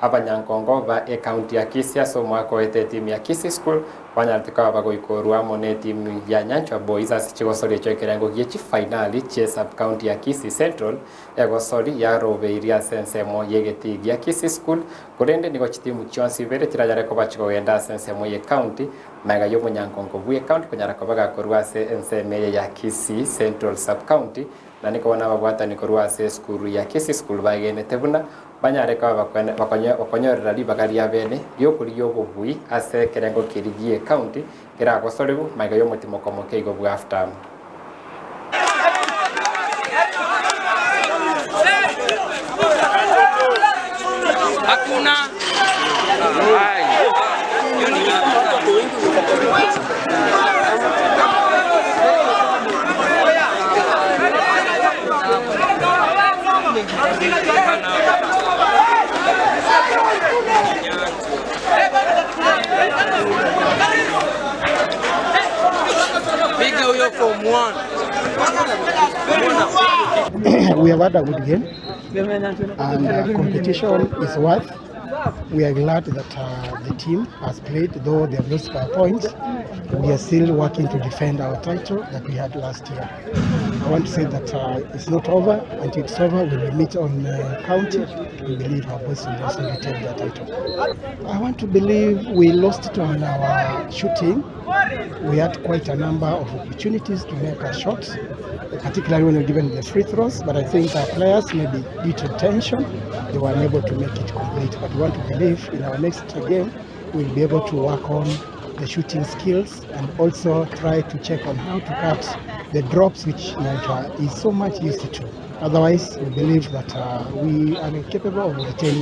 abanyankongo ba county ya Kisii so mwako ete timu ya Kisii School wanyartika bagoikorwa mone timu ya Nyanchwa Boys asichigosori chokerango gichi finali che sub county ya Kisii Central egosori ya roberia sensemo yegeti ya Kisii School kurende niko chitimu chonsi bere tirajare ko bachigenda sensemo ye county maga yo munyankongo bwe county kunyara ko bagakorwa senseme ya Kisii Central sub county na niko wana babwata nikorwa school ya Kisii School bagene tebuna banyareka bakonyorera libagari ya bene yokuri yobobui ase kerengo kirigie county kira gosorebu maiga yo mutimo komoke igo bwa after hakuna We have had a good game and competition is worth. We are glad that the team has played, though they have lost by points. We are still working to defend our title that we had last year. I want to say that it's not over. Until it's over, we will meet on county. We believe our boys will also retain the title. I want to believe we lost it on our shooting. We had quite a number of opportunities to make our shots, particularly when we were given the free throws, but I think our players, maybe due to tension, they were unable to make it complete. But we want to believe in our next game, we'll be able to work on the shooting skills and also try to check on how to cut the drops which Nyanchwa is so much used to. Otherwise, we believe that we are capable of retaining